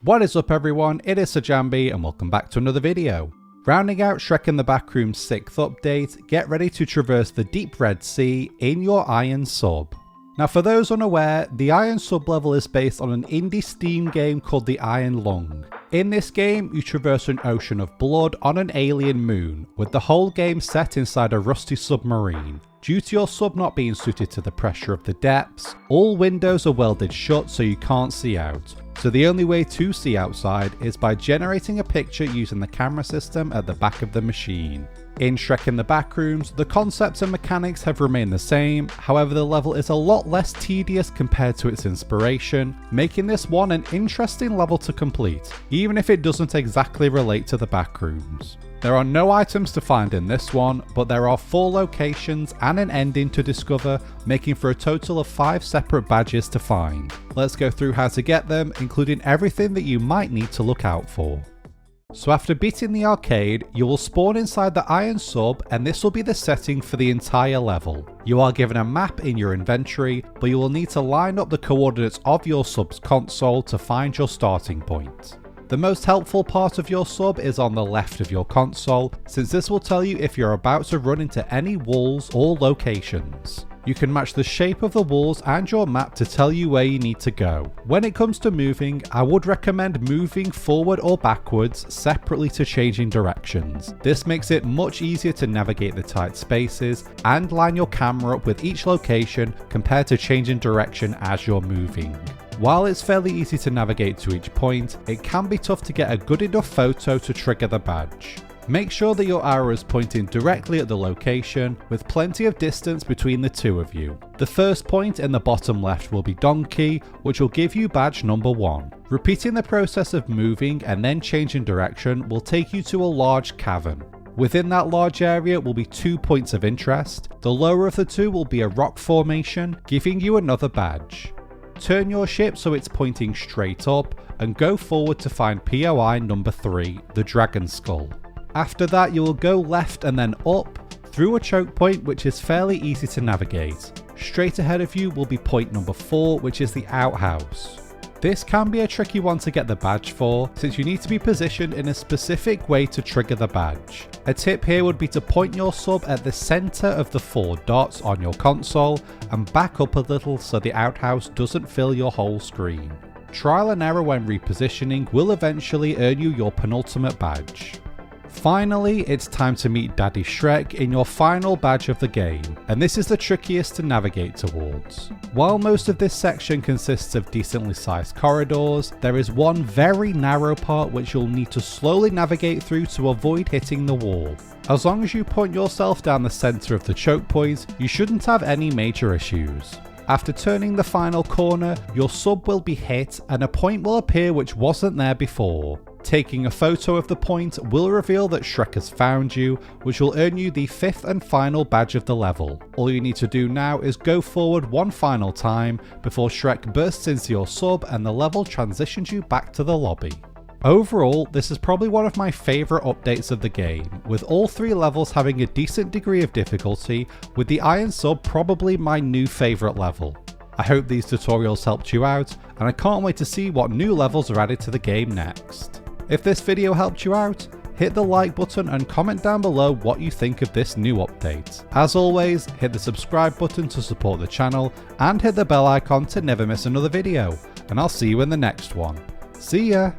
What is up everyone, it is Sajambi and welcome back to another video. Rounding out Shrek in the Backrooms 6th update, get ready to traverse the deep Red Sea in your Iron Sub. Now for those unaware, the Iron Sub level is based on an indie Steam game called the Iron Lung. In this game, you traverse an ocean of blood on an alien moon, with the whole game set inside a rusty submarine. Due to your sub not being suited to the pressure of the depths, all windows are welded shut so you can't see out. So the only way to see outside is by generating a picture using the camera system at the back of the machine. In Shrek in the Backrooms, the concepts and mechanics have remained the same, however the level is a lot less tedious compared to its inspiration, making this one an interesting level to complete, even if it doesn't exactly relate to the Backrooms. There are no items to find in this one, but there are 4 locations and an ending to discover, making for a total of 5 separate badges to find. Let's go through how to get them, including everything that you might need to look out for. So after beating the arcade, you will spawn inside the Iron Sub and this will be the setting for the entire level. You are given a map in your inventory, but you will need to line up the coordinates of your sub's console to find your starting point. The most helpful part of your sub is on the left of your console, since this will tell you if you're about to run into any walls or locations. You can match the shape of the walls and your map to tell you where you need to go. When it comes to moving, I would recommend moving forward or backwards separately to changing directions. This makes it much easier to navigate the tight spaces and line your camera up with each location compared to changing direction as you're moving. While it's fairly easy to navigate to each point, it can be tough to get a good enough photo to trigger the badge. Make sure that your arrow is pointing directly at the location, with plenty of distance between the two of you. The first point in the bottom left will be Donkey, which will give you badge number 1. Repeating the process of moving and then changing direction will take you to a large cavern. Within that large area will be 2 points of interest. The lower of the two will be a rock formation, giving you another badge. Turn your ship so it's pointing straight up and go forward to find POI number 3, the Dragon Skull. After that you will go left and then up through a choke point which is fairly easy to navigate. Straight ahead of you will be point number 4, which is the outhouse. This can be a tricky one to get the badge for, since you need to be positioned in a specific way to trigger the badge. A tip here would be to point your sub at the centre of the 4 dots on your console and back up a little so the outhouse doesn't fill your whole screen. Trial and error when repositioning will eventually earn you your penultimate badge. Finally, it's time to meet Daddy Shrek in your final badge of the game, and this is the trickiest to navigate towards. While most of this section consists of decently sized corridors, there is one very narrow part which you'll need to slowly navigate through to avoid hitting the wall. As long as you point yourself down the centre of the choke point, you shouldn't have any major issues. After turning the final corner, your sub will be hit and a point will appear which wasn't there before. Taking a photo of the point will reveal that Shrek has found you, which will earn you the 5th and final badge of the level. All you need to do now is go forward one final time before Shrek bursts into your sub and the level transitions you back to the lobby. Overall, this is probably one of my favourite updates of the game, with all 3 levels having a decent degree of difficulty, with the Iron Sub probably my new favourite level. I hope these tutorials helped you out, and I can't wait to see what new levels are added to the game next. If this video helped you out, hit the like button and comment down below what you think of this new update. As always, hit the subscribe button to support the channel and hit the bell icon to never miss another video, and I'll see you in the next one. See ya!